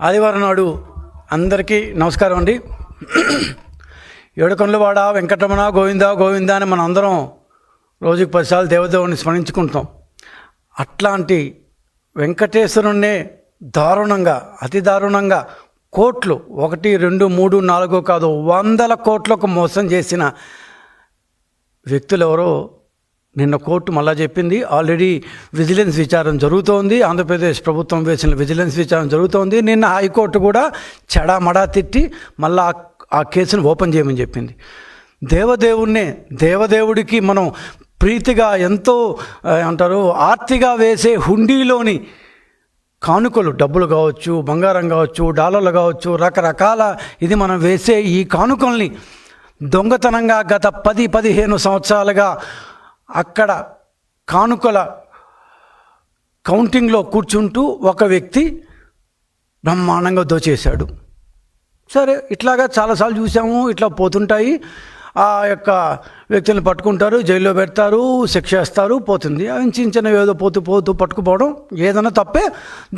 ఆదివారం నాడు అందరికీ నమస్కారం అండి. ఏడుకొండలవాడ వెంకటరమణ గోవింద గోవింద అని మనం అందరం రోజుకి 10 సార్లు దేవదేవుని స్మరించుకుంటాం. అట్లాంటి వెంకటేశ్వరుణ్ణే దారుణంగా, అతి దారుణంగా కోట్లు 1, 2, 3, 4 కాదు 100 కోట్లకు మోసం చేసిన వ్యక్తులు ఎవరో నిన్న కోర్టు మళ్ళా చెప్పింది. ఆల్రెడీ విజిలెన్స్ విచారణ జరుగుతోంది. ఆంధ్రప్రదేశ్ ప్రభుత్వం వేసిన విజిలెన్స్ విచారణ జరుగుతోంది. నిన్న హైకోర్టు కూడా చెడామడా తిట్టి మళ్ళా ఆ కేసును ఓపెన్ చేయమని చెప్పింది. దేవదేవుడికి మనం ప్రీతిగా ఎంతో అంటారు ఆర్తిగా వేసే హుండీలోని కానుకలు, డబ్బులు కావచ్చు, బంగారం కావచ్చు, డాలర్లు కావచ్చు, రకరకాల ఇది మనం వేసే ఈ కానుకల్ని దొంగతనంగా గత 10-15 సంవత్సరాలుగా అక్కడ కానుకల కౌంటింగ్లో కూర్చుంటూ ఒక వ్యక్తి బ్రహ్మాండంగా దోచేశాడు. సరే, ఇట్లాగా చాలాసార్లు చూసాము. ఇట్లా పోతుంటాయి. ఆ యొక్క వ్యక్తులను పట్టుకుంటారు, జైల్లో పెడతారు, శిక్ష వేస్తారు, పోతుంది. చిన్న చిన్న ఏదో పోతూ పట్టుకుపోవడం ఏదైనా తప్పే,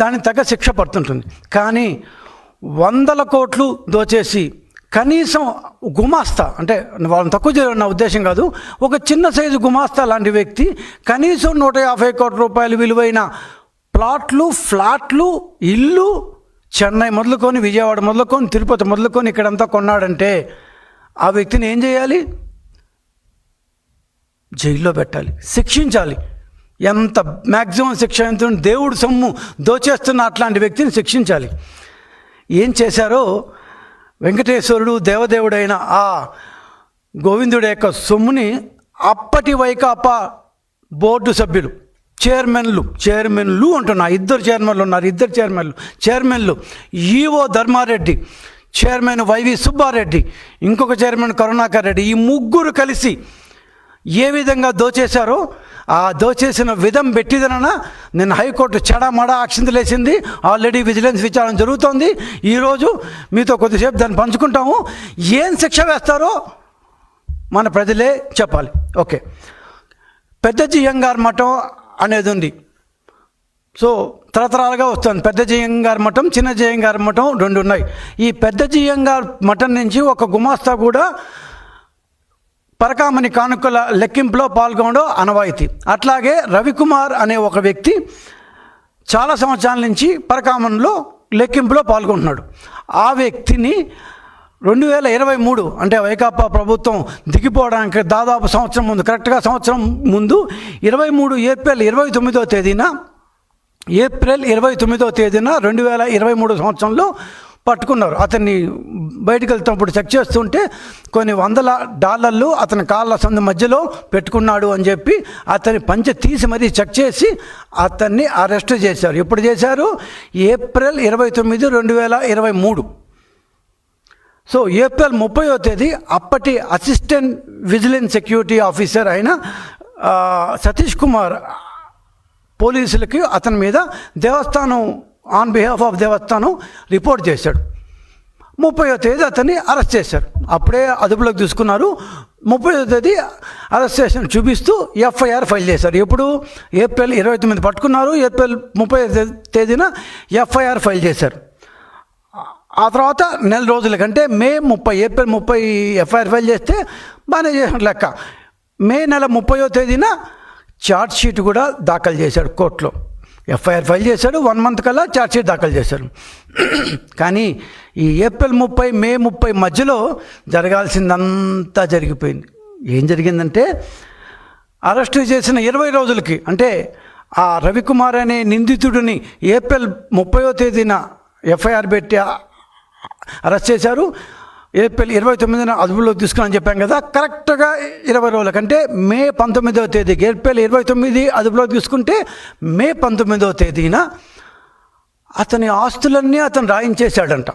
దానికి తగ్గ శిక్ష పడుతుంటుంది. కానీ 100 కోట్లు దోచేసి కనీసం గుమాస్తా, అంటే వాళ్ళని తక్కువ చేయడం నా ఉద్దేశం కాదు, ఒక చిన్న సైజు గుమాస్తా లాంటి వ్యక్తి కనీసం 150 కోట్ల రూపాయలు విలువైన ప్లాట్లు, ఫ్లాట్లు, ఇల్లు చెన్నై మొదలుకొని, విజయవాడ మొదలుకొని, తిరుపతి మొదలుకొని ఇక్కడంతా కొన్నాడంటే ఆ వ్యక్తిని ఏం చేయాలి? జైల్లో పెట్టాలి, శిక్షించాలి. ఎంత మ్యాక్సిమం శిక్ష ఎంత? దేవుడు సొమ్ము దోచేస్తున్న అట్లాంటి వ్యక్తిని శిక్షించాలి. ఏం చేశారో వెంకటేశ్వరుడు దేవదేవుడైన ఆ గోవిందుడి యొక్క సొమ్ముని అప్పటి వైకాపా బోర్డు సభ్యులు, చైర్మన్లు అంటున్నా, 2 చైర్మన్లు ఉన్నారు. 2 చైర్మన్లు EO Dharma Reddy, chairman YV Subba Reddy, ఇంకొక చైర్మన్ కరుణాకర్ రెడ్డి, ఈ ముగ్గురు కలిసి ఏ విధంగా దోచేశారో ఆ దోచేసిన విధం పెట్టిదనన్నా నిన్న హైకోర్టు చెడామడా అక్షింతలేసింది. ఆల్రెడీ విజిలెన్స్ విచారణ జరుగుతోంది. ఈరోజు మీతో కొద్దిసేపు దాన్ని పంచుకుంటాము. ఏం శిక్ష వేస్తారో మన ప్రజలే చెప్పాలి. ఓకే, పెద్ద జియ్యంగార్ మఠం అనేది ఉంది. సో తరతరాలుగా వస్తుంది. పెద్ద జియ్యంగార్ మఠం, చిన్న జియ్యంగార్ మఠం 2 ఉన్నాయి. ఈ పెద్ద జియ్యంగార్ మఠం నుంచి ఒక గుమాస్తా కూడా పరకామణి కానుకల లెక్కింపులో పాల్గొనడం అనవాయితీ. అట్లాగే రవికుమార్ అనే ఒక వ్యక్తి చాలా సంవత్సరాల నుంచి పరకామణిలో లెక్కింపులో పాల్గొంటున్నాడు. ఆ వ్యక్తిని 2023 అంటే వైకాపా ప్రభుత్వం దిగిపోవడానికి దాదాపు సంవత్సరం ముందు, కరెక్ట్గా సంవత్సరం ముందు 23 ఏప్రిల్ 29వ తేదీన 2023 సంవత్సరంలో పట్టుకున్నారు. అతన్ని బయటకు వెళ్తున్నప్పుడు చెక్ చేస్తుంటే కొన్ని $100 అతని కాళ్ళ సందు మధ్యలో పెట్టుకున్నాడు అని చెప్పి అతని పంచె తీసి మరీ చెక్ చేసి అతన్ని అరెస్ట్ చేశారు. ఎప్పుడు చేశారు? ఏప్రిల్ 29, 2023. సో ఏప్రిల్ 30వ తేదీ అప్పటి అసిస్టెంట్ విజిలెన్స్ సెక్యూరిటీ ఆఫీసర్ అయిన సతీష్ కుమార్ పోలీసులకి అతని మీద దేవస్థానం on behalf of Devasthanam report చేశాడు. 30వ తేదీ అతన్ని అరెస్ట్ చేశారు. అప్పుడే అదుపులోకి తీసుకున్నారు. 30వ తేదీ అరెస్ట్ చేసిన చూపిస్తూ ఎఫ్ఐఆర్ ఫైల్ చేశారు. ఎప్పుడు? ఏప్రిల్ 29 పట్టుకున్నారు. ఏప్రిల్ 30వ తేదీన ఎఫ్ఐఆర్ ఫైల్ చేశారు. ఆ తర్వాత నెల రోజుల కంటే మే 30, ఏప్రిల్ 30 ఎఫ్ఐఆర్ ఫైల్ చేస్తే బాగానే చేసిన లెక్క. మే నెల 30వ తేదీన ఛార్జ్ షీట్ కూడా దాఖలు చేశాడు కోర్టులో. ఎఫ్ఐఆర్ ఫైల్ చేశాడు, 1 మంత్ కల్లా ఛార్జ్ షీట్ దాఖలు చేశారు. కానీ ఈ ఏప్రిల్ 30, మే 30 మధ్యలో జరగాల్సిందంతా జరిగిపోయింది. ఏం జరిగిందంటే అరెస్టు చేసిన 20 రోజులకి, అంటే ఆ రవికుమార్ అనే నిందితుడిని ఏప్రిల్ 30వ తేదీన ఎఫ్ఐఆర్ పెట్టి అరెస్ట్ చేశారు. ఏప్రిల్ 29న అదుపులోకి తీసుకుని చెప్పాం కదా. కరెక్ట్గా 20 రోజుల కంటే మే 19వ తేదీకి, ఏప్రిల్ 29 అదుపులోకి తీసుకుంటే మే 19వ తేదీన అతని ఆస్తులన్నీ అతను రాయించేశాడంట.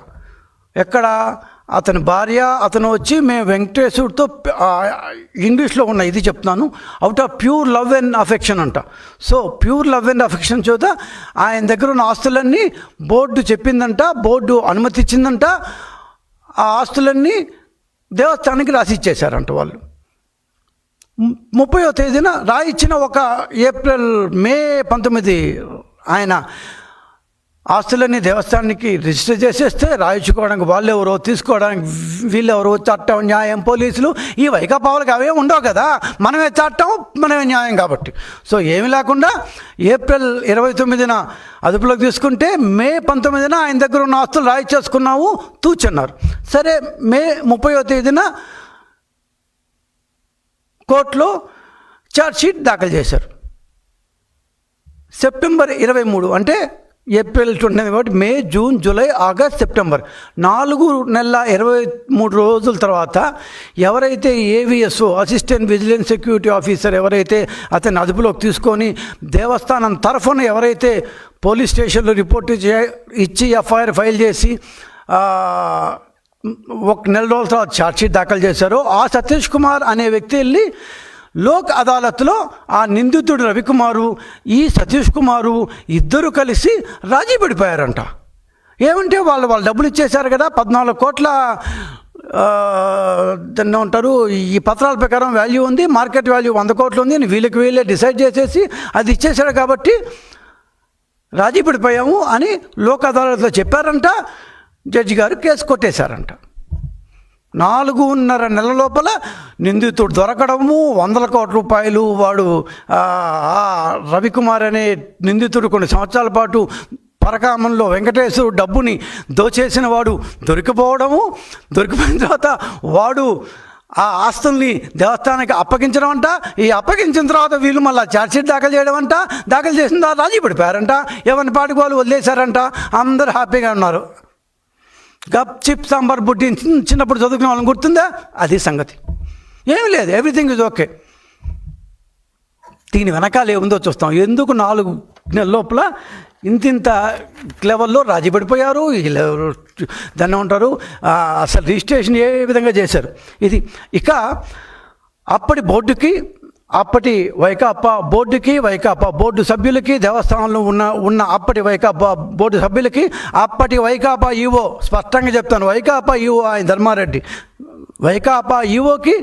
ఎక్కడ? అతని భార్య అతను వచ్చి మేము వెంకటేశ్వరుడితో ఇంగ్లీష్లో ఉన్న ఇది చెప్తున్నాను, out of pure love and affection అంట. So pure love and affection చేత ఆయన దగ్గర ఉన్న ఆస్తులన్నీ బోర్డు చెప్పిందంట, బోర్డు అనుమతి ఇచ్చిందంట. ఆ ఆస్తులన్నీ దేవస్థానానికి రాసిచ్చేశారంట వాళ్ళు. 30వ తేదీన రాయిచ్చిన ఒక మే 19 ఆయన ఆస్తులన్నీ దేవస్థానానికి రిజిస్టర్ చేసేస్తే రాయించుకోవడానికి వాళ్ళు ఎవరో, తీసుకోవడానికి వీళ్ళెవరో, చట్టం, న్యాయం, పోలీసులు, ఈ వైకాపావులకు అవే ఉండవు కదా. మనమే చట్టం, మనమే న్యాయం కాబట్టి. సో ఏమి లేకుండా ఏప్రిల్ 29న అదుపులోకి తీసుకుంటే మే 19న ఆయన దగ్గర ఉన్న ఆస్తులు రాయించేసుకున్నావు తూచన్నారు. సరే, మే 30వ తేదీన కోర్టులో ఛార్జ్షీట్ దాఖలు చేశారు. సెప్టెంబర్ 23 అంటే ఏప్రిల్ 29 కాబట్టి మే, జూన్, జూలై, ఆగస్ట్, సెప్టెంబర్ 4 నెలల 23 రోజుల తర్వాత ఎవరైతే AVSO, assistant vigilance security officer, ఎవరైతే అతన్ని అదుపులోకి తీసుకొని దేవస్థానం తరఫున ఎవరైతే పోలీస్ స్టేషన్లో రిపోర్ట్ ఇచ్చి ఎఫ్ఐఆర్ ఫైల్ చేసి 1 నెల రోజుల తర్వాత ఛార్జ్షీట్ దాఖలు చేశారో, ఆ సతీష్ కుమార్ అనే వ్యక్తి వెళ్ళి లోక్ అదాలత్లో ఆ నిందితుడు రవికుమారు, ఈ సతీష్ కుమారు ఇద్దరు కలిసి రాజీ పడిపోయారంట. ఏమంటే వాళ్ళు డబ్బులు ఇచ్చేశారు కదా, 14 కోట్ల దాన్ని ఉంటారు, ఈ పత్రాల ప్రకారం వాల్యూ ఉంది, మార్కెట్ వాల్యూ 100 కోట్లు ఉంది అని వీళ్ళే డిసైడ్ చేసేసి అది ఇచ్చేశారు కాబట్టి రాజీ పడిపోయాము అని లోక్ అదాలత్లో చెప్పారంట. జడ్జి గారు కేసు కొట్టేశారంట. 4.5 నెలల లోపల నిందితుడు దొరకడము, 100 కోట్ల రూపాయలు వాడు రవికుమార్ అనే నిందితుడు కొన్ని సంవత్సరాల పాటు పరకామంలో వెంకటేశ్వరుడు డబ్బుని దోచేసిన వాడు దొరికిపోవడము, దొరికిపోయిన తర్వాత వాడు ఆ ఆస్తుల్ని దేవస్థానానికి అప్పగించడం అంట. ఈ అప్పగించిన తర్వాత వీళ్ళు మళ్ళీ ఛార్జ్షీట్ దాఖలు చేయడం అంట. దాఖలు చేసిన తర్వాత రాజీ పడిపోయారంట. ఎవరిని పాటికి వాళ్ళు వదిలేశారంట. అందరూ హ్యాపీగా ఉన్నారు. గప్ చిప్ సాంబార్ బుడ్డి చిన్నప్పుడు చదువుకునే వాళ్ళని గుర్తుందా? అది సంగతి. ఏమీ లేదు, ఎవ్రీథింగ్ ఈజ్ ఓకే. దీని వెనకాల ఏముందో చూస్తాం. ఎందుకు 4 నెలల లోపల ఇంత లెవెల్లో రాజీ పడిపోయారు, దాన్ని ఉంటారు అసలు రిజిస్ట్రేషన్ ఏ విధంగా చేశారు ఇది. ఇక అప్పటి బోర్డుకి, అప్పటి వైకాపా బోర్డుకి, వైకాపా బోర్డు సభ్యులకి, దేవస్థానంలో ఉన్న అప్పటి వైకాపా బోర్డు సభ్యులకి, అప్పటి వైకాపా ఈవో, స్పష్టంగా చెప్తాను, వైకాపా ఈవో ఆయన ధర్మారెడ్డి, వైకాపా ఈవోకి,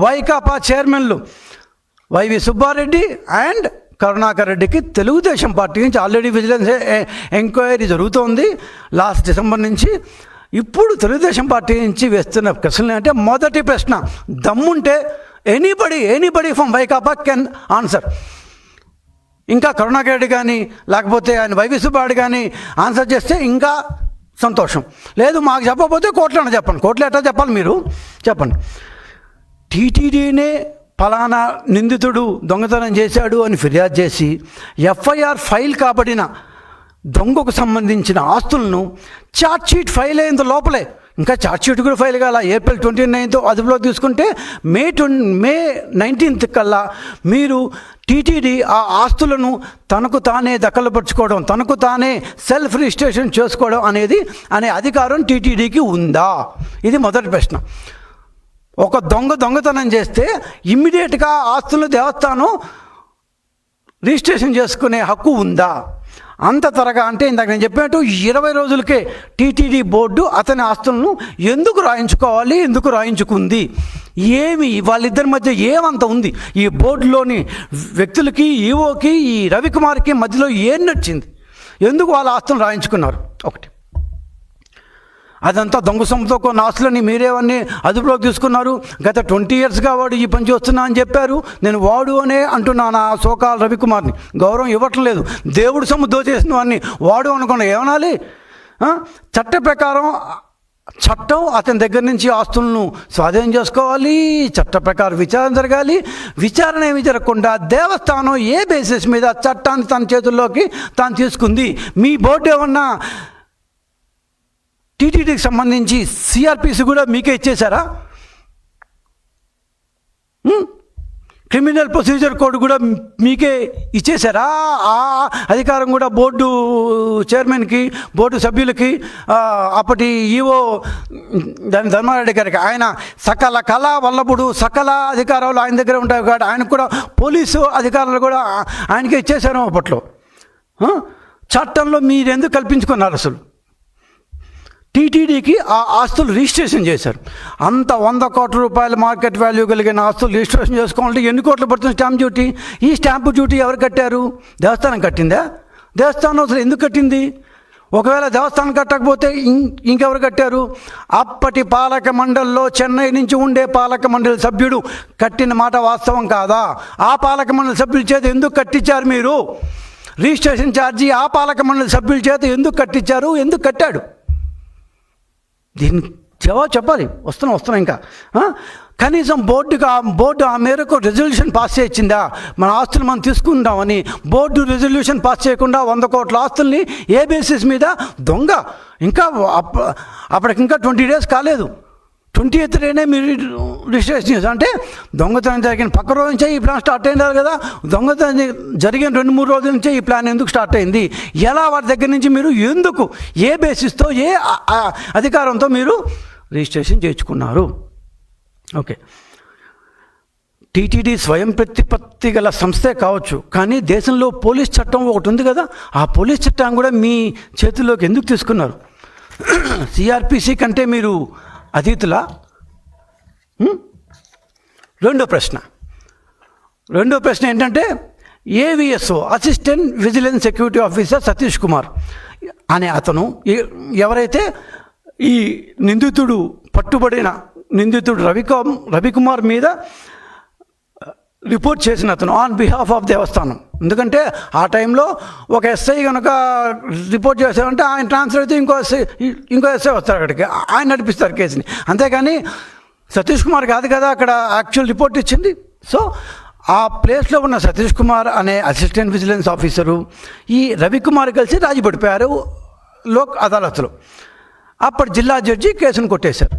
వైకాపా చైర్మన్లు వైవి సుబ్బారెడ్డి అండ్ కరుణాకర్ రెడ్డికి తెలుగుదేశం పార్టీ నుంచి ఆల్రెడీ విజిలెన్స్ ఎంక్వైరీ జరుగుతోంది లాస్ట్ డిసెంబర్ నుంచి. ఇప్పుడు తెలుగుదేశం పార్టీ నుంచి వేస్తున్న ప్రశ్నలు అంటే, మొదటి ప్రశ్న, దమ్ముంటే anybody from Vaikapa can answer. ఇంకా కరుణాకర్ రెడ్డి కానీ లేకపోతే ఆయన వైవి సుబ్బారెడ్డి కానీ ఆన్సర్ చేస్తే ఇంకా సంతోషం. లేదు మాకు చెప్పకపోతే కోర్టులో చెప్పండి. కోర్టులో ఎట్లా చెప్పాలి మీరు చెప్పండి. టీటీడీనే ఫలానా నిందితుడు దొంగతనం చేశాడు అని ఫిర్యాదు చేసి ఎఫ్ఐఆర్ ఫైల్ కాబడిన దొంగకు సంబంధించిన ఆస్తులను ఛార్జ్షీట్ ఫైల్ అయిన లోపలే, ఇంకా ఛార్జ్షీట్ కూడా ఫైల్ కాల, ఏప్రిల్ 29th అదుపులో తీసుకుంటే మే 19th కల్లా మీరు టీటీడీ ఆ ఆస్తులను తనకు తానే దఖలుపరుచుకోవడం, తనకు తానే సెల్ఫ్ రిజిస్ట్రేషన్ చేసుకోవడం అనే అధికారం టీటీడీకి ఉందా? ఇది మొదటి ప్రశ్న. ఒక దొంగతనం చేస్తే ఇమ్మీడియట్గా ఆస్తులను దేవస్థానం రిజిస్ట్రేషన్ చేసుకునే హక్కు ఉందా? అంత త్వరగా అంటే ఇందాక నేను చెప్పినట్టు 20 రోజులకే టీటీడీ బోర్డు అతని ఆస్తులను ఎందుకు రాయించుకోవాలి, ఎందుకు రాయించుకుంది, ఏమి వాళ్ళిద్దరి మధ్య ఏమంత ఉంది, ఈ బోర్డులోని వ్యక్తులకి, ఈవోకి, ఈ రవికుమార్కి మధ్యలో ఏం నచ్చింది, ఎందుకు వాళ్ళ ఆస్తులను రాయించుకున్నారు? ఒకటి. అదంతా దొంగ సొమ్ముతో కొన్ని ఆస్తులని మీరేవన్నీ అదుపులోకి తీసుకున్నారు. గత 20 yearsగా వాడు ఈ పని చేస్తున్నా అని చెప్పారు. నేను వాడు అనే అంటున్నాను ఆ సోకాల్ రవికుమార్ని, గౌరవం ఇవ్వటం లేదు. దేవుడు సొమ్ము దోచేసిన వాడిని వాడు అనుకున్నా ఏమనాలి? చట్ట ప్రకారం చట్టం అతని దగ్గర నుంచి ఆస్తులను స్వాధీనం చేసుకోవాలి, చట్ట ప్రకారం విచారణ జరగాలి. విచారణ ఏమి జరగకుండా దేవస్థానం ఏ బేసిస్ మీద చట్టాన్ని తన చేతుల్లోకి తాను తీసుకుంది? మీ బోర్డు ఏమన్నా టీటీడీకి సంబంధించి సిఆర్పిసి కూడా మీకే ఇచ్చేశారా? క్రిమినల్ ప్రొసీజర్ కోడ్ కూడా మీకే ఇచ్చేశారా? ఆ అధికారం కూడా బోర్డు చైర్మన్కి, బోర్డు సభ్యులకి, అప్పటి ఈవో దాని ధర్మారెడ్డి గారికి, ఆయన సకల కళా వల్లభుడు, సకల అధికారాలు ఆయన దగ్గర ఉంటాయి కాబట్టి ఆయనకు కూడా పోలీసు అధికారులు కూడా ఆయనకే ఇచ్చేశారు. అప్పట్లో చట్టంలో మీరు ఎందుకు కల్పించుకున్నారు? అసలు టీటీడీకి ఆ ఆస్తులు రిజిస్ట్రేషన్ చేశారు. అంత 100 కోట్ల రూపాయల మార్కెట్ వాల్యూ కలిగిన ఆస్తులు రిజిస్ట్రేషన్ చేసుకోవాలంటే ఎన్ని కోట్లు పడుతుంది స్టాంప్ డ్యూటీ? ఈ స్టాంపు డ్యూటీ ఎవరు కట్టారు? దేవస్థానం కట్టిందా? దేవస్థానం అసలు ఎందుకు కట్టింది? ఒకవేళ దేవస్థానం కట్టకపోతే ఇంకెవరు కట్టారు? అప్పటి పాలక మండలిలో చెన్నై నుంచి ఉండే పాలక మండలి సభ్యుడు కట్టిన మాట వాస్తవం కాదా? ఆ పాలక మండలి సభ్యుల చేత ఎందుకు కట్టించారు మీరు? రిజిస్ట్రేషన్ ఛార్జీ ఆ పాలక మండలి సభ్యుల చేత ఎందుకు కట్టించారు? ఎందుకు కట్టాడు? దీన్ని జవాబు చెప్పాలి. వస్తున్నా ఇంకా కనీసం బోర్డు ఆ మేరకు రెజల్యూషన్ పాస్ చేయించిందా? మన ఆస్తులు మనం తీసుకుందామని బోర్డు రెజల్యూషన్ పాస్ చేయకుండా 100 కోట్ల ఆస్తుల్ని ఏ బేసిస్ మీద దొంగ ఇంకా అప్పటికి ఇంకా 20 days కాలేదు, 20th డేనే మీరు రిజిస్ట్రేషన్ చేశారు అంటే దొంగతనం జరిగిన పక్క రోజు నుంచే ఈ ప్లాన్ స్టార్ట్ అయినారు కదా. దొంగతనం జరిగిన 2-3 రోజుల నుంచే ఈ ప్లాన్ ఎందుకు స్టార్ట్ అయింది? ఎలా వాటి దగ్గర నుంచి మీరు ఎందుకు ఏ బేసిస్తో ఏ అధికారంతో మీరు రిజిస్ట్రేషన్ చేయించుకున్నారు? ఓకే, టీటీడీ స్వయం ప్రతిపత్తి గల సంస్థే కావచ్చు, కానీ దేశంలో పోలీస్ చట్టం ఒకటి ఉంది కదా. ఆ పోలీస్ చట్టం కూడా మీ చేతుల్లోకి ఎందుకు తీసుకున్నారు? సిఆర్పిసి కంటే మీరు అతీతులా? రెండో ప్రశ్న ఏంటంటే AVSO assistant vigilance security officer Satish Kumar అనే అతను ఎవరైతే ఈ పట్టుబడిన నిందితుడు రవికుమార్ మీద రిపోర్ట్ చేసిన అతను ఆన్ బిహాఫ్ ఆఫ్ దేవస్థానం. ఎందుకంటే ఆ టైంలో ఒక ఎస్ఐ కనుక రిపోర్ట్ చేసామంటే ఆయన ట్రాన్స్ఫర్ అయితే ఇంకో ఎస్ఐ వస్తారు అక్కడికి, ఆయన నడిపిస్తారు కేసుని. అంతేగాని సతీష్ కుమార్ కాదు కదా అక్కడ యాక్చువల్ రిపోర్ట్ ఇచ్చింది. సో ఆ ప్లేస్లో ఉన్న సతీష్ కుమార్ అనే అసిస్టెంట్ విజిలెన్స్ ఆఫీసరు ఈ రవికుమార్ కలిసి రాజీ పడిపోయారు లోక్ అదాలత్లో. అప్పటి జిల్లా జడ్జి కేసును కొట్టేశారు.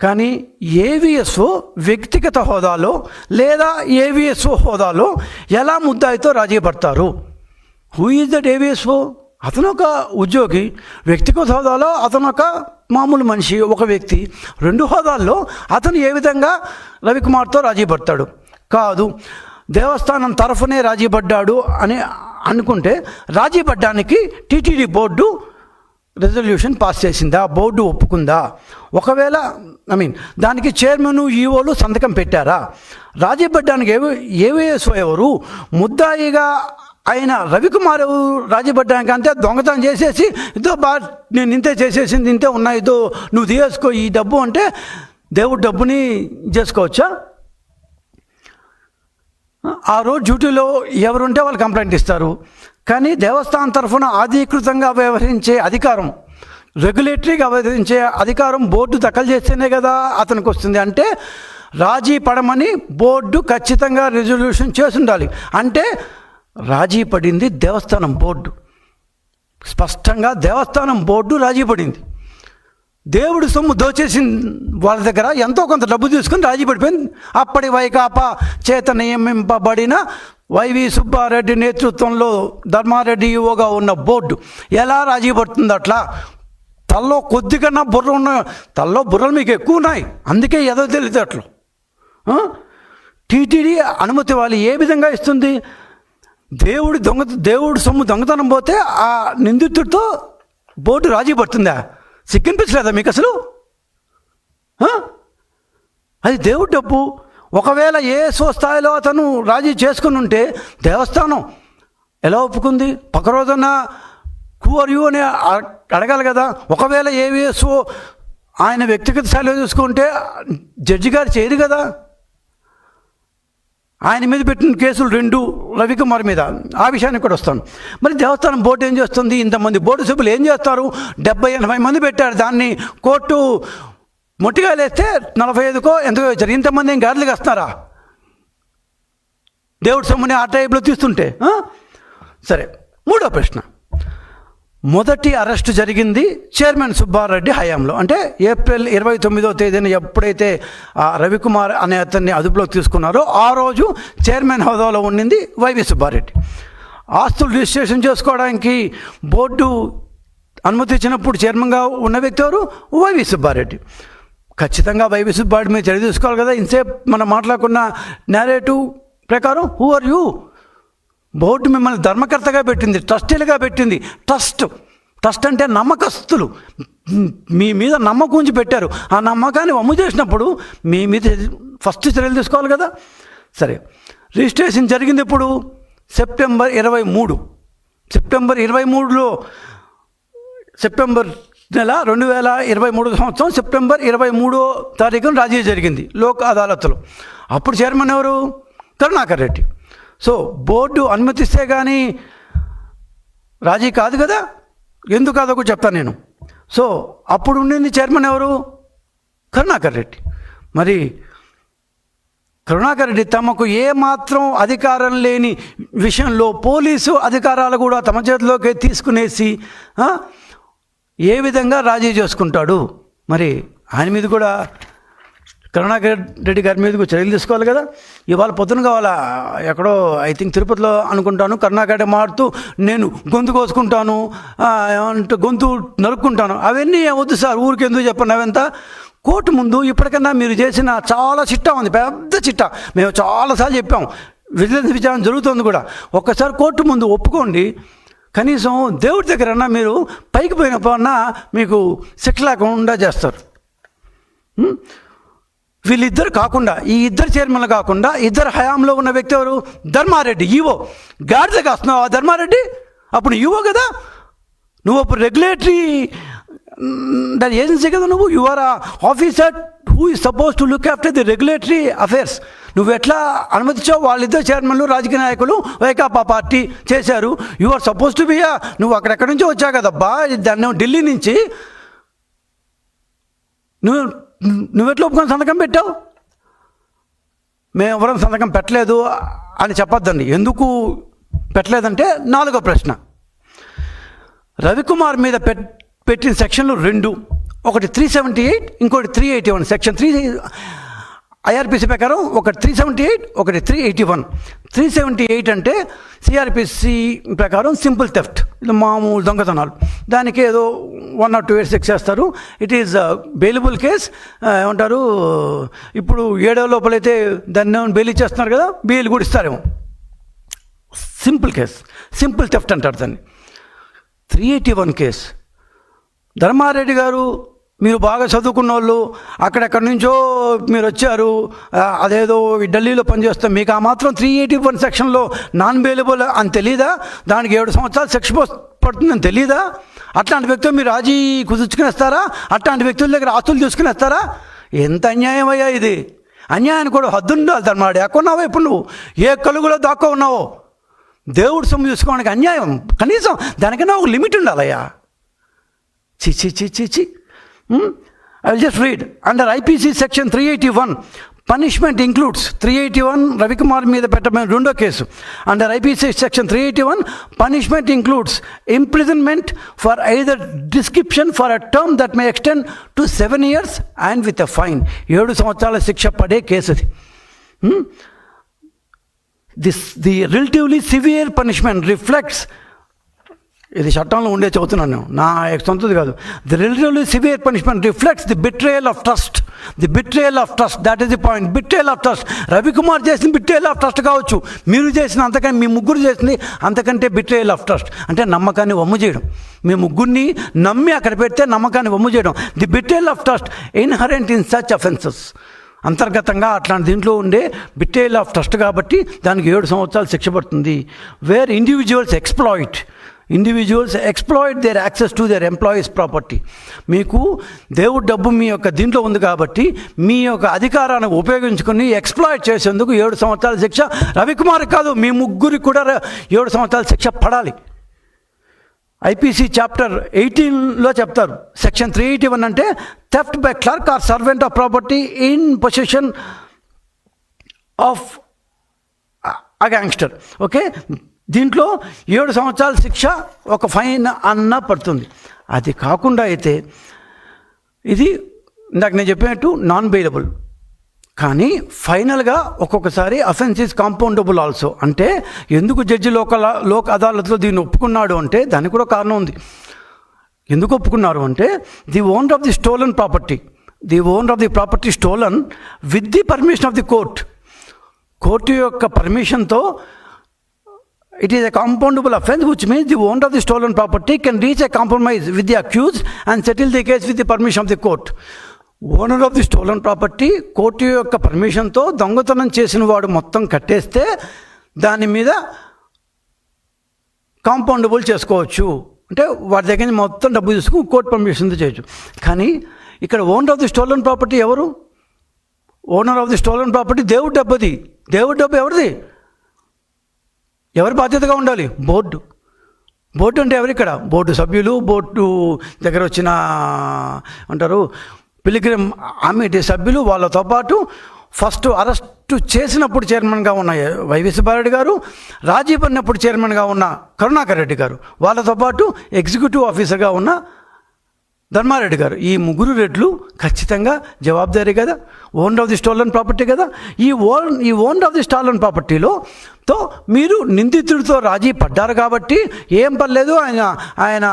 కానీ ఏవిఎస్ఓ వ్యక్తిగత హోదాలో లేదా ఏవిఎస్ఓ హోదాలో ఎలా ముద్దాయితో రాజీ పడతారు? Who is that AVSO? అతను ఒక ఉద్యోగి. వ్యక్తిగత హోదాలో అతను ఒక మామూలు మనిషి, ఒక వ్యక్తి. 2 హోదాల్లో అతను ఏ విధంగా రవికుమార్తో రాజీ పడతాడు? కాదు, దేవస్థానం తరఫునే రాజీ పడ్డాడు అని అనుకుంటే రాజీ పడ్డానికి టీటీడీ బోర్డు రెజల్యూషన్ పాస్ చేసిందా? బోర్డు ఒప్పుకుందా? ఒకవేళ దానికి చైర్మన్ ఈఓలు సంతకం పెట్టారా? రాజీ పడ్డానికి ఏవిఎస్ఓ ఎవరు? ముద్దాయిగా ఆయన రవికుమార్ రాజీ పడ్డానికి అంతే దొంగతనం చేసేసి ఇదో నేను ఇంతే చేసేసింది, ఇంతే ఉన్నాయి, ఇదో నువ్వు తీసుకో ఈ డబ్బు అంటే దేవుడు డబ్బుని చేసుకోవచ్చా? ఆ రోజు డ్యూటీలో ఎవరుంటే వాళ్ళు కంప్లైంట్ ఇస్తారు. కానీ దేవస్థానం తరఫున అధీకృతంగా వ్యవహరించే అధికారం, రెగ్యులేటరీగా వ్యవహరించే అధికారం బోర్డు దఖలు చేస్తేనే కదా అతనికి వస్తుంది. అంటే రాజీ పడమని బోర్డు ఖచ్చితంగా రెజల్యూషన్ చేసి ఉండాలి. అంటే రాజీ పడింది దేవస్థానం బోర్డు, స్పష్టంగా దేవస్థానం బోర్డు రాజీ పడింది. దేవుడి సొమ్ము దోచేసింది వాళ్ళ దగ్గర ఎంతో కొంత డబ్బు తీసుకుని రాజీ పడిపోయింది. అప్పటి వైకాపా చేత నియమింపబడిన వైవి సుబ్బారెడ్డి నేతృత్వంలో ధర్మారెడ్డి ఈవోగా ఉన్న బోర్డు ఎలా రాజీ పడుతుంది? అట్లా తల్లో కొద్దికన్నా బుర్ర ఉన్న, తల్లో బుర్రలు మీకు ఎక్కువ ఉన్నాయి, అందుకే ఏదో తెలియదు అట్లా. టీటీడీ అనుమతి వాళ్ళు ఏ విధంగా ఇస్తుంది? దేవుడు సొమ్ము దొంగతనం పోతే ఆ నిందితుడితో బోర్డు రాజీ పడుతుందా? సిగ్గినిపించలేదా మీకు అసలు? అది దేవుడి డబ్బు. ఒకవేళ ఏ స్వస్థాయిలో అతను రాజీ చేసుకుని ఉంటే దేవస్థానం ఎలా ఒప్పుకుంది? పక్క రోజున హూ ఆర్ యూ అని అడగాలి కదా. ఒకవేళ ఏవిఎస్ఓ ఆయన వ్యక్తిగత స్థాయిలో చూసుకుంటే జడ్జి గారు చేయరు కదా. ఆయన మీద పెట్టిన కేసులు 2 రవికుమార్ మీద, ఆ విషయానికి కూడా వస్తాను. మరి దేవస్థానం బోర్డు ఏం చేస్తుంది? ఇంతమంది బోర్డు సభ్యులు ఏం చేస్తారు? 70-80 మంది పెట్టారు. దాన్ని కోర్టు మొట్టిగా లేస్తే 45కో ఎంతకో వచ్చారు. ఇంతమంది ఏం గాడిదలు వస్తున్నారా దేవుడి సొమ్ముని ఆ టైప్లో తీస్తుంటే? సరే, 3వ ప్రశ్న. మొదటి అరెస్టు జరిగింది చైర్మన్ సుబ్బారెడ్డి హయాంలో, అంటే ఏప్రిల్ 29వ తేదీన ఎప్పుడైతే రవికుమార్ అనే అతన్ని అదుపులోకి తీసుకున్నారో ఆ రోజు చైర్మన్ హోదాలో ఉండింది వైవి సుబ్బారెడ్డి. ఆస్తులు రిజిస్ట్రేషన్ చేసుకోవడానికి బోర్డు అనుమతి ఇచ్చినప్పుడు చైర్మన్గా ఉన్న వ్యక్తి ఎవరు? వైవి సుబ్బారెడ్డి. ఖచ్చితంగా వైవి సుబ్బారెడ్డి మీద చర్య తీసుకోవాలి కదా. ఇంతసేపు మనం మాట్లాడుకున్న నేరేటివ్ ప్రకారం హూ ఆర్ యూ? బోర్డు మిమ్మల్ని ధర్మకర్తగా పెట్టింది, ట్రస్టీలుగా పెట్టింది. ట్రస్ట్ అంటే నమ్మకస్తులు, మీ మీద నమ్మకం ఉంచి పెట్టారు. ఆ నమ్మకాన్ని వమ్ము చేసినప్పుడు మీ మీద ఫస్ట్ చర్యలు తీసుకోవాలి కదా. సరే, రిజిస్ట్రేషన్ జరిగింది ఇప్పుడు సెప్టెంబర్ 23. సెప్టెంబర్ 23లో సెప్టెంబర్ నెల 2023 సంవత్సరం సెప్టెంబర్ 23వ తారీఖున రాజీ జరిగింది లోక్ అదాలత్లో. అప్పుడు చైర్మన్ ఎవరు? కరుణాకర్ రెడ్డి. సో బోర్డు అనుమతిస్తే కానీ రాజీ కాదు కదా. ఎందుకు కాదో కూడా చెప్తాను నేను. సో అప్పుడు ఉండింది చైర్మన్ ఎవరు? కరుణాకర్ రెడ్డి. మరి కరుణాకర్ రెడ్డి తమకు ఏమాత్రం అధికారం లేని విషయంలో పోలీసు అధికారాలు కూడా తమ చేతిలోకి తీసుకునేసి ఏ విధంగా రాజీ చేసుకుంటాడు? మరి ఆయన మీద కూడా కరుణాకర్ రెడ్డి గారి మీద కూడా చర్యలు తీసుకోవాలి కదా. ఇవాళ పొద్దున కావాలా ఎక్కడో ఐ థింక్ తిరుపతిలో అనుకుంటాను కరుణాకర్ రెడ్డి మారుతూ నేను గొంతు కోసుకుంటాను అంటే గొంతు నరుక్కుంటాను, అవన్నీ వద్దు సార్, ఊరికి ఎందుకు చెప్పండి. అవంతా కోర్టు ముందు ఇప్పటికన్నా మీరు చేసిన చాలా చిట్టా ఉంది, పెద్ద చిట్టా. మేము చాలాసార్లు చెప్పాం, విజిలెన్స్ విచారణ జరుగుతుంది కూడా. ఒక్కసారి కోర్టు ముందు ఒప్పుకోండి, కనీసం దేవుడి దగ్గరన్నా మీరు పైకి పోయినప్పుడన్నా మీకు శిక్ష లేకుండా చేస్తారు. వీళ్ళిద్దరు కాకుండా, ఈ ఇద్దరు చైర్మన్లు కాకుండా ఇద్దరు హయాంలో ఉన్న వ్యక్తి ఎవరు? ధర్మారెడ్డి ఈవో. గాడిద కాస్తున్నావు ఆ ధర్మారెడ్డి, అప్పుడు ఈవో కదా నువ్వు, అప్పుడు రెగ్యులేటరీ దాని ఏజెన్సీ కదా నువ్వు. You are officer who is suppose to look after the regulatory affairs. నువ్వు ఎట్లా అనుమతించావు? వాళ్ళిద్దరు చైర్మన్లు రాజకీయ నాయకులు వైకాపా పార్టీ చేశారు. You are suppose to be నువ్వు అక్కడెక్కడి నుంచో వచ్చావు కదబ్బా, దాన్ని ఢిల్లీ నుంచి నువ్వెట్లా ఒప్పుకొని సంతకం పెట్టావు? మేము ఎవరం సంతకం పెట్టలేదు అని చెప్పొద్దండి. ఎందుకు పెట్టలేదంటే 4వ ప్రశ్న, రవికుమార్ మీద పెట్టిన సెక్షన్లు 2, ఒకటి 378, ఇంకోటి 381. సెక్షన్ 3 ఐఆర్పిసి ప్రకారం ఒకటి 378, ఒకటి 381. 378 అంటే సిఆర్పిసి ప్రకారం సింపుల్ థెఫ్ట్, ఇది మామూలు దొంగతనాలు. దానికి ఏదో 1 or 2 years శిక్ష చేస్తారు. It is bailable case. ఏమంటారు ఇప్పుడు 7వ లోపలైతే దాన్ని బెయిల్ ఇచ్చేస్తున్నారు కదా, బెయిల్ కూడా ఇస్తారేమో. సింపుల్ కేస్, సింపుల్ థెఫ్ట్ అంటారు దాన్ని. 381 కేసు. ధర్మారెడ్డి గారు మీరు బాగా చదువుకున్న వాళ్ళు, అక్కడెక్కడి నుంచో మీరు వచ్చారు, అదేదో ఢిల్లీలో పనిచేస్తాం, మీకు ఆ మాత్రం 381 సెక్షన్లో నాన్ బెయిలబుల్ అని తెలీదా? దానికి 7 సంవత్సరాలు శిక్ష పడుతుందని తెలీదా? అట్లాంటి వ్యక్తులు మీరు రాజీ కుదుర్చుకునేస్తారా? అట్లాంటి వ్యక్తుల దగ్గర ఆస్తులు తీసుకునేస్తారా? ఎంత అన్యాయం అయ్యా ఇది. అన్యాయాన్ని కూడా హద్దు ఉండాలి. ధర్మారెడ్డి ఎక్కడున్నావో ఇప్పుడు నువ్వు, ఏ కలుగులో దాక్కో ఉన్నావో, దేవుడు సొమ్ము చూసుకోవడానికి అన్యాయం. కనీసం దానికన్నా ఒక లిమిట్ ఉండాలయ్యా. చి చి చి చి చి. I will just read. Under IPC section 381, punishment includes 381 Ravikumar మీద పెట్టబడిన 2వ case. Under IPC section 381, punishment includes imprisonment for either description for a term that may extend to 7 years and with a fine. 7 సంవత్సరాల శిక్ష పడే case అది. The relatively severe punishment reflects, ఇది చట్టంలో ఉండే చదువుతున్నాను నేను, నా సొంతది కాదు. The relatively severe punishment reflects the betrayal of trust. The betrayal of trust, that is the point. Betrayal of trust. Ravikumar చేసిన బిట్రేయల్ ఆఫ్ ట్రస్ట్ కావచ్చు, మీరు చేసిన అంతకంటే, మీ ముగ్గురు చేసింది అంతకంటే బిట్రేయల్ ఆఫ్ ట్రస్ట్. అంటే నమ్మకాన్ని వమ్ము చేయడం. మీ ముగ్గురిని నమ్మి అక్కడ పెడితే నమ్మకాన్ని వమ్ము చేయడం. The betrayal of trust inherent in such offences. అంతర్గతంగా అట్లాంటి దీంట్లో ఉండే బిట్రేయల్ ఆఫ్ ట్రస్ట్ కాబట్టి దానికి 7 సంవత్సరాలు శిక్ష పడుతుంది. Where individuals exploit their access to their employees property. మీకు దేవుడు డబ్బు మీ యొక్క దీంట్లో ఉంది కాబట్టి మీ యొక్క అధికారాన్ని ఉపయోగించుకొని ఎక్స్ప్లాయిట్ చేసేందుకు 7 సంవత్సరాల శిక్ష. రవికుమార్ కాదు, మీ ముగ్గురికి కూడా 7 సంవత్సరాల శిక్ష పడాలి. ఐపీసీ చాప్టర్ 18లో చెప్తారు. సెక్షన్ 381 అంటే theft by clerk or servant of property in possession of a gangster. Okay, దీంట్లో 7 సంవత్సరాల శిక్ష, ఒక ఫైన్ అన్న పడుతుంది. అది కాకుండా అయితే ఇది ఇందాక నేను చెప్పినట్టు నాన్ బెయిలబుల్. కానీ ఫైనల్గా ఒక్కొక్కసారి అఫెన్స్ ఈజ్ కాంపౌండబుల్ ఆల్సో. అంటే ఎందుకు జడ్జి లోక్ అదాలత్లో దీన్ని ఒప్పుకున్నాడు అంటే దానికి కూడా కారణం ఉంది. ఎందుకు ఒప్పుకున్నారు అంటే the owner of the stolen property stolen with the permission of the court యొక్క పర్మిషన్తో it is a compoundable offense, which means the owner of the stolen property can reach a compromise with the accused and settle the case with the permission of the court. Owner of the stolen property court యొక్క పర్మిషన్తో దొంగతనం చేసిన వాడు మొత్తం కట్టేస్తే దాని మీద compoundable చేసుకోవచ్చు, అంటే వాటి దగ్గర నుంచి మొత్తం డబ్బు తీసుకుని కోర్టు పర్మిషన్తో చేయొచ్చు. కానీ ఇక్కడ owner of the stolen property ఎవరు? Owner of the stolen property దేవుడి డబ్బు. అది దేవుడి డబ్బు ఎవరిది? ఎవరి బాధ్యతగా ఉండాలి? బోర్డు అంటే ఎవరు ఇక్కడ? బోర్డు సభ్యులు, బోర్డు దగ్గర వచ్చిన అంటారు పిలిగ్రిమ్ ఆర్మీ సభ్యులు, వాళ్ళతో పాటు ఫస్ట్ అరెస్టు చేసినప్పుడు చైర్మన్గా ఉన్న వైవి సుబ్బారెడ్డి గారు, రాజీ పడినప్పుడు చైర్మన్గా ఉన్న కరుణాకర్ రెడ్డి గారు, వాళ్ళతో పాటు ఎగ్జిక్యూటివ్ ఆఫీసర్గా ఉన్న ధర్మారెడ్డి గారు, ఈ ముగ్గురు రెడ్లు ఖచ్చితంగా జవాబుదారీ కదా, owner of the stolen property కదా. ఈ ఓనర్ ఆఫ్ ది స్టోలన్ ప్రాపర్టీలో మీరు నిందితుడితో రాజీ పడ్డారు కాబట్టి ఏం పర్లేదు, ఆయన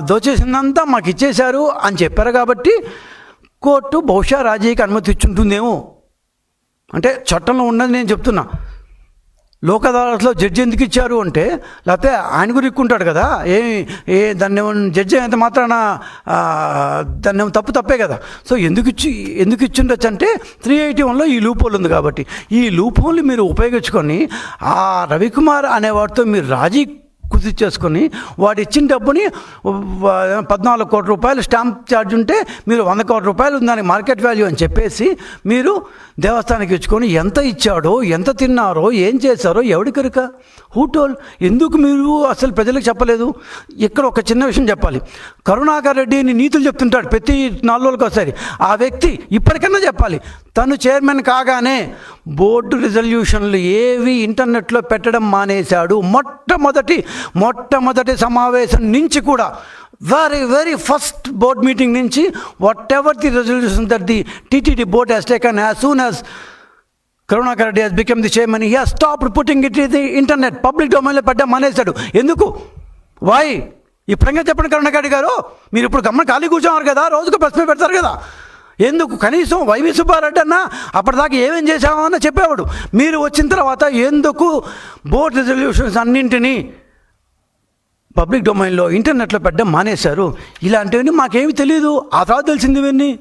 దోచేసిందంతా మాకు ఇచ్చేశారు అని చెప్పారు కాబట్టి కోర్టు బహుశా రాజీకి అనుమతి ఇచ్చుంటుందేమో. అంటే చట్టంలో ఉన్నది నేను చెప్తున్నా. లోక్ అదాలత్లో జడ్జి ఎందుకు ఇచ్చారు అంటే, లేకపోతే ఆయన కూడా ఇక్కుంటాడు కదా, దాన్ని జడ్జి అయినంత మాత్రాన దాన్ని తప్పే కదా. సో ఎందుకు ఇచ్చిండొచ్చు అంటే 381లో ఈ లూప్ హోల్ ఉంది కాబట్టి, ఈ లూప్ హోల్ని మీరు ఉపయోగించుకొని ఆ రవికుమార్ అనేవాడితో మీరు రాజీ కుదిర్చేసుకొని వాడు ఇచ్చిన డబ్బుని 14 కోట్ల రూపాయలు స్టాంప్ ఛార్జ్ ఉంటే మీరు 100 కోట్ల రూపాయలు దానికి మార్కెట్ వాల్యూ అని చెప్పేసి మీరు దేవస్థానానికి ఇచ్చుకొని ఎంత ఇచ్చాడో, ఎంత తిన్నారో, ఏం చేశారో ఎవడికరిక? Who toll? ఎందుకు మీరు అసలు ప్రజలకు చెప్పలేదు? ఇక్కడ ఒక చిన్న విషయం చెప్పాలి. కరుణాకర్ రెడ్డిని నీతులు చెప్తుంటాడు ప్రతి 4 రోజులకు ఒకసారి. ఆ వ్యక్తి ఇప్పటికన్నా చెప్పాలి, తను చైర్మన్ కాగానే బోర్డు రిజల్యూషన్లు ఏవి ఇంటర్నెట్లో పెట్టడం మానేశాడు. మొట్టమొదటి సమావేశం నుంచి కూడా, వెరీ ఫస్ట్ బోర్డ్ మీటింగ్ నుంచి, what ever the resolution that the TTD board has taken as soon as Karunakar Reddy has become the chairman, he has stopped putting it in the internet, public డొమైన్లో పెట్టడం మానేశాడు. ఎందుకు? Why? ఇప్పుడంగా చెప్పండి కరుణాకర్ రెడ్డి గారు, మీరు ఇప్పుడు గమ్మని ఖాళీ కూర్చోన్నారు కదా, రోజుకు ప్రశ్న పెడతారు కదా, ఎందుకు? కనీసం వైవి సుబ్బారెడ్డి అన్న అప్పటిదాకా ఏమేం చేశామో అన్న చెప్పేవాడు. మీరు వచ్చిన తర్వాత ఎందుకు బోర్డ్ రెజల్యూషన్స్ అన్నింటినీ పబ్లిక్ డొమైన్లో ఇంటర్నెట్లో పెట్టడం మానేశారు? ఇలాంటివన్నీ మాకేమీ తెలియదు. ఆ తర్వాత తెలిసింది ఇవన్నీ.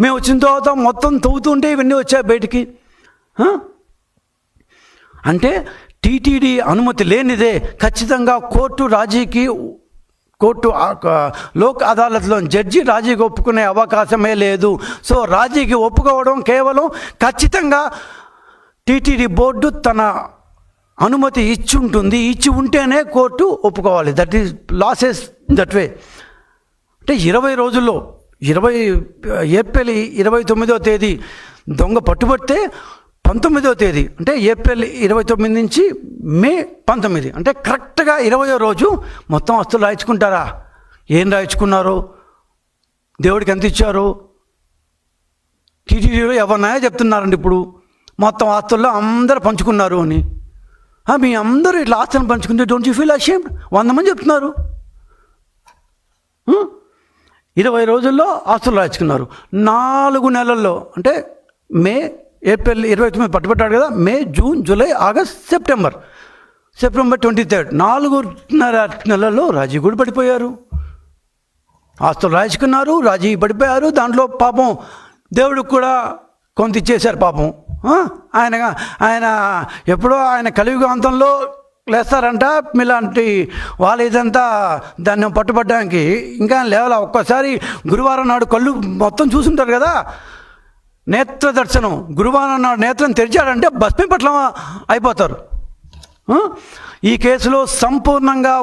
మేము వచ్చిన తర్వాత మొత్తం తవ్వుతుంటే ఇవన్నీ వచ్చాయి బయటికి. అంటే టీటీడీ అనుమతి లేనిదే ఖచ్చితంగా కోర్టు లోక్ అదాలత్లో జడ్జి రాజీకి ఒప్పుకునే అవకాశమే లేదు. సో రాజీకి ఒప్పుకోవడం కేవలం ఖచ్చితంగా టీటీడీ బోర్డు తన అనుమతి ఇచ్చి ఉంటేనే కోర్టు ఒప్పుకోవాలి. That is losses that way. అంటే 20 రోజుల్లో ఏప్రిల్ 29వ తేదీ దొంగ పట్టుబడితే 19వ తేదీ అంటే ఏప్రిల్ 29 నుంచి మే 19 అంటే కరెక్ట్గా 20వ రోజు మొత్తం ఆస్తులు రాయించుకుంటారా? ఏం రాయించుకున్నారో, దేవుడికి ఎంత ఇచ్చారో టీటీడీలో ఎవరినాయో చెప్తున్నారండి. ఇప్పుడు మొత్తం ఆస్తుల్లో అందరూ పంచుకున్నారు అని. మీ అందరూ ఇట్లా ఆస్తులను పంచుకుంటే డోంట్ యూ ఫీల్ అషేమ్డ్? 100 మంది చెప్తున్నారు. 20 రోజుల్లో ఆస్తులు రాయించుకున్నారు. 4 నెలల్లో అంటే ఏప్రిల్ 29 పట్టుబట్టాడు కదా, మే, జూన్, జూలై, ఆగస్ట్, సెప్టెంబర్ 23 4.5 నెలల్లో రాజీ కూడా పడిపోయారు. ఆస్తులు రాయించుకున్నారు, రాజీ పడిపోయారు. దాంట్లో పాపం దేవుడికి కూడా కొంత ఇచ్చేశారు పాపం. ఆయన ఎప్పుడో ఆయన కలియుగాంతంలో లేస్తారంట. మీలాంటి వాళ్ళు ఇదంతా దాన్ని పట్టుబడ్డానికి ఇంకా లేవాల. ఒక్కసారి గురువారం నాడు కళ్ళు మొత్తం చూసుంటారు కదా, నేత్ర దర్శనం. గురువారం నాడు నేత్రం తెరిచాడంటే భస్మీపట్లం అయిపోతారు. ఈ కేసులో సంపూర్ణంగా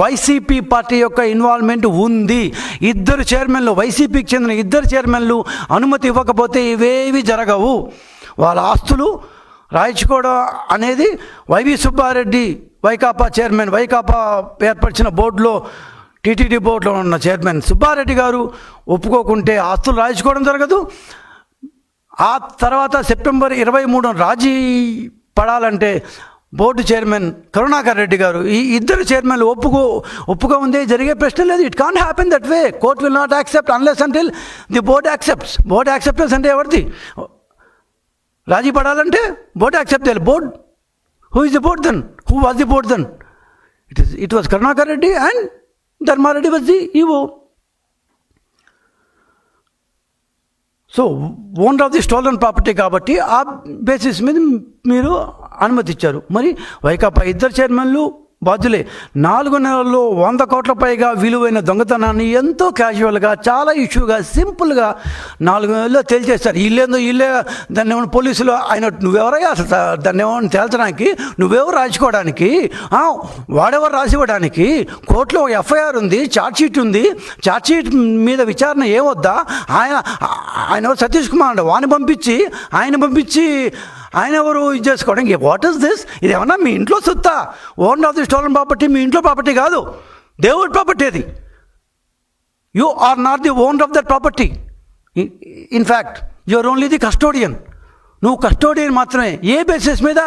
వైసీపీ పార్టీ యొక్క ఇన్వాల్వ్మెంట్ ఉంది. వైసీపీకి చెందిన 2 చైర్మన్లు అనుమతి ఇవ్వకపోతే ఇవేవి జరగవు. వాళ్ళ ఆస్తులు రాయించుకోవడం అనేది వైవి సుబ్బారెడ్డి వైకాపా చైర్మన్, వైకాపా ఏర్పరిచిన బోర్డులో టీటీడీ బోర్డులో ఉన్న చైర్మన్ సుబ్బారెడ్డి గారు ఒప్పుకోకుంటే ఆస్తులు రాయించుకోవడం జరగదు. ఆ తర్వాత సెప్టెంబర్ 23 రాజీ పడాలంటే బోర్డు చైర్మన్ కరుణాకర్ రెడ్డి గారు, ఈ 2 చైర్మన్లు ఒప్పుకో ఉందే జరిగే ప్రశ్న లేదు. It can't happen that way. Court will not accept unless until the board accepts. Board acceptance అంటే ఎవరిది? రాజీ పడాలంటే బోర్డ్ యాక్సెప్ట్ చేయాలి. Board, who is the board then? Who was the board then? It was Karunakar Reddy and Dharma Reddy was the EO. So owner of the stolen property కాబట్టి ఆ basis మీద మీరు అనుమతి ఇచ్చారు. మరి వైకాపా 2 చైర్మన్లు బాధ్యులే. 4 నెలల్లో 100 కోట్ల పైగా విలువైన దొంగతనాన్ని ఎంతో క్యాజువల్గా, చాలా ఇష్యూగా, సింపుల్గా 4 నెలల్లో తేల్చేస్తారు. వీళ్ళే దాన్ని ఏమైనా పోలీసులు ఆయన నువ్వెవరయ్యా అసలు దాన్ని ఏమైనా తేల్చడానికి, నువ్వెవరు రాసుకోవడానికి, వాడెవరు రాసివ్వడానికి, కోర్టులో ఎఫ్ఐఆర్ ఉంది, ఛార్జ్షీట్ ఉంది, ఛార్జ్షీట్ మీద విచారణ ఏమొద్దా, ఆయన సతీష్ కుమార్ అండి వాడిని పంపించి ఆయన ఎవరు ఇది చేసుకోవడానికి, వాట్ ఈస్ దిస్? ఇది ఏమన్నా మీ ఇంట్లో సొత్తా? Owner of the stolen property మీ ఇంట్లో ప్రాపర్టీ కాదు, దేవుడి ప్రాపర్టీ అది. You are not the owner of that property. In fact you are only the custodian. నువ్వు కస్టోడియన్ మాత్రమే. ఏ బేసిస్ మీద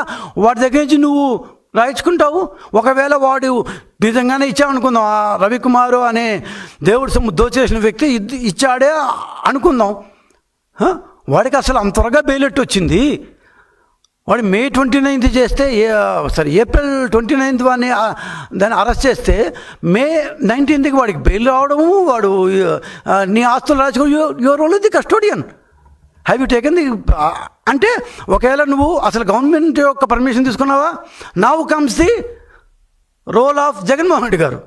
వాడి దగ్గర నుంచి నువ్వు రాయించుకుంటావు? ఒకవేళ వాడు నిజంగానే ఇచ్చామనుకుందాం, ఆ రవికుమారు అనే దేవుడి సొమ్ము దోచేసిన వ్యక్తి ఇచ్చాడే అనుకుందాం, వాడికి అసలు అంత త్వరగా బెయిలెట్ వచ్చింది. వాడు May 29 చేస్తే April 29 వాడిని దాన్ని అరెస్ట్ చేస్తే May 19కి వాడికి బెయిల్ రావడము, వాడు నీ ఆస్తులు రాసుకో, your only the custodian. Have you taken the అంటే ఒకవేళ నువ్వు అసలు గవర్నమెంట్ యొక్క పర్మిషన్ తీసుకున్నావా? Now comes the role of Jaganmohan Reddy garu.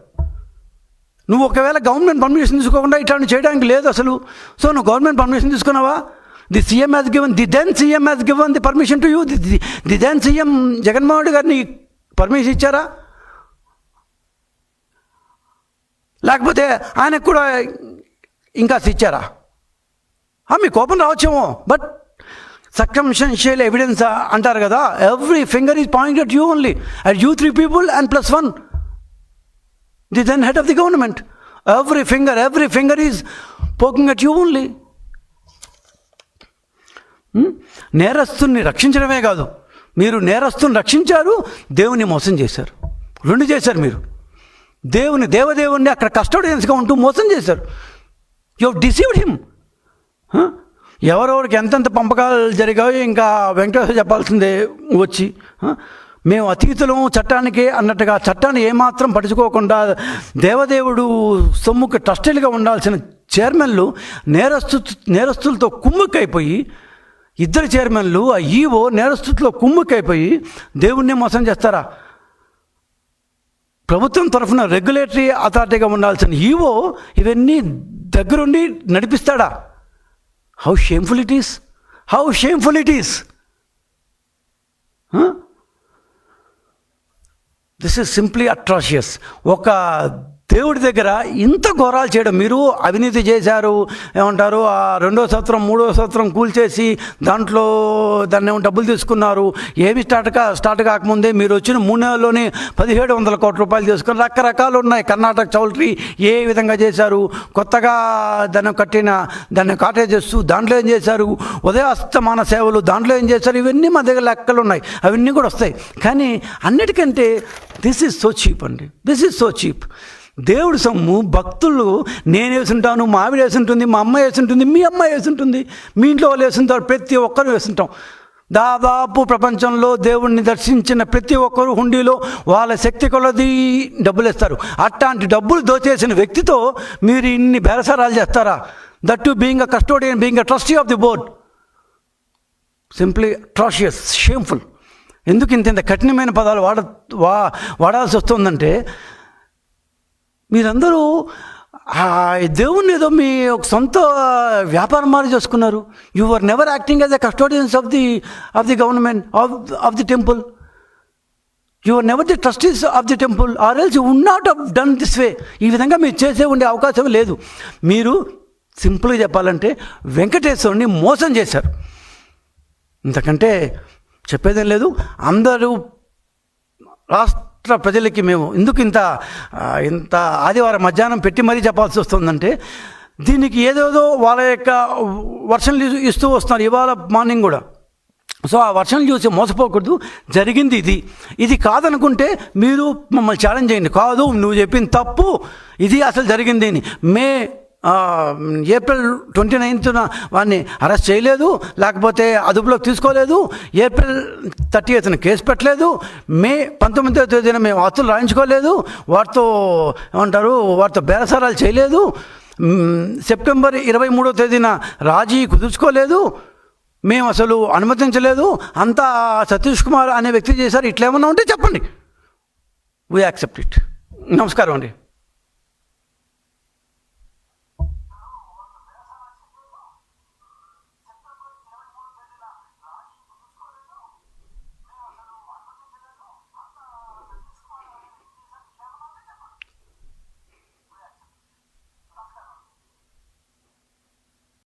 నువ్వు ఒకవేళ గవర్నమెంట్ పర్మిషన్ తీసుకోకుండా ఇట్లాంటి చేయడానికి లేదు అసలు. సో నువ్వు గవర్నమెంట్ పర్మిషన్ తీసుకున్నావా? The CM has given, the then CM has given the permission to you. The then CM Jaganmohan Reddy గారిని పర్మిషన్ ఇచ్చారా? లేకపోతే ఆయనకు కూడా ఇంకా ఇచ్చారా? మీ కోపం రావచ్చేమో, బట్ సర్కమ్స్టాన్షియల్ ఎవిడెన్స్ అంటారు కదా, every finger is point at you only, at you 3 people and +1, the then head of the government. Every finger is poking at you only. నేరస్తుని రక్షించడమే కాదు, మీరు నేరస్తుని రక్షించారు, దేవుని మోసం చేశారు. 2 చేశారు మీరు. దేవదేవుణ్ణి అక్కడ కస్టోడియన్స్గా ఉంటూ మోసం చేశారు. You have deceived him. ఎవరెవరికి ఎంతెంత పంపకాలు జరిగాయో ఇంకా వెంకటేశ్వర చెప్పాల్సిందే వచ్చి, మేము అతీతులం చట్టానికి అన్నట్టుగా చట్టాన్ని ఏమాత్రం పట్టించుకోకుండా దేవదేవుడు సొమ్ముకి ట్రస్టీలుగా ఉండాల్సిన చైర్మన్లు నేరస్తులతో కుమ్ముక్కైపోయి, 2 చైర్మన్లు ఆ ఈవో నేరస్తులతో కుమ్ముక్కైపోయి దేవుణ్ణి మోసం చేస్తారా? ప్రభుత్వం తరఫున రెగ్యులేటరీ అథారిటీగా ఉండాల్సిన ఈవో ఇవన్నీ దగ్గరుండి నడిపిస్తాడా? How shameful it is, how shameful it is. This is simply atrocious. ఒక దేవుడి దగ్గర ఇంత ఘోరాలు చేయడం, మీరు అవినీతి చేశారు ఏమంటారు, ఆ 2వ సంవత్సరం 3వ సంవత్సరం కూల్చేసి దాంట్లో దాన్ని డబ్బులు తీసుకున్నారు, ఏమి స్టార్ట్ కాకముందే మీరు వచ్చిన 3 నెలల్లోనే 1700 కోట్ల రూపాయలు తీసుకుని రకరకాలు ఉన్నాయి. కర్ణాటక చౌల్ట్రీ ఏ విధంగా చేశారు, కొత్తగా దాన్ని కాటేజెస్ దాంట్లో ఏం చేశారు, ఉదయాస్తమాన సేవలు దాంట్లో ఏం చేశారు, ఇవన్నీ మా దగ్గర లెక్కలు ఉన్నాయి, అవన్నీ కూడా వస్తాయి. కానీ అన్నిటికంటే దిస్ ఈజ్ సో చీప్ అండి, దిస్ ఈజ్ సో చీప్. దేవుడి సొమ్ము భక్తులు నేను వేసుంటాను, మా ఆవిడ వేసుంటుంది, మా అమ్మ వేసుంటుంది, మీ అమ్మ వేసుంటుంది, మీ ఇంట్లో వాళ్ళు వేసుంటారు, ప్రతి ఒక్కరు వేసుంటాం. దాదాపు ప్రపంచంలో దేవుణ్ణి దర్శించిన ప్రతి ఒక్కరు హుండీలో వాళ్ళ శక్తి కొలది డబ్బులు ఇస్తారు. అట్లాంటి డబ్బులు దోచేసిన వ్యక్తితో మీరు ఇన్ని బేరసారాలు చేస్తారా? That to being a custodian, being a trustee of the board. Simply atrocious, shameful. ఎందుకు ఇంత కఠినమైన పదాలు వాడాల్సి వస్తుందంటే, మీరందరూ దేవుణ్ణి ఏదో మీ ఒక సొంత వ్యాపారం మారి చేసుకున్నారు. You are never acting as a custodians of the government of the temple. You are never the trustees of the temple, are else you would not have done this way. ఈ విధంగా మీరు చేసే ఉండే అవకాశం లేదు. మీరు సింపుల్గా చెప్పాలంటే వెంకటేశ్వరుని మోసం చేశారు. ఇంతకంటే చెప్పేదేం లేదు. అందరూ రాష్ట్ర ప్రజలకి మేము ఎందుకు ఇంత ఆదివారం మధ్యాహ్నం పెట్టి మరీ చెప్పాల్సి వస్తుందంటే, దీనికి ఏదేదో వాళ్ళ యొక్క వర్షన్లు ఇస్తూ వస్తున్నారు ఇవాళ మార్నింగ్ కూడా. సో ఆ వర్షన్లు చూసి మోసపోకూడదు. జరిగింది ఇది కాదనుకుంటే మీరు మమ్మల్ని ఛాలెంజ్ చేయండి. కాదు నువ్వు చెప్పింది తప్పు, ఇది అసలు జరిగింది అని. April 29న వాడిని అరెస్ట్ చేయలేదు, లేకపోతే అదుపులోకి తీసుకోలేదు, April 30న కేసు పెట్టలేదు, May 19వ తేదీన మేము ఆస్తులు రాయించుకోలేదు, వాటితో బేరసారాలు చేయలేదు, September 23వ తేదీన రాజీ కుదుర్చుకోలేదు, మేము అసలు అనుమతించలేదు, అంతా సతీష్ కుమార్ అనే వ్యక్తి చేశారు. ఇట్లా ఏమన్నా ఉంటే చెప్పండి. We accept it. నమస్కారం అండి.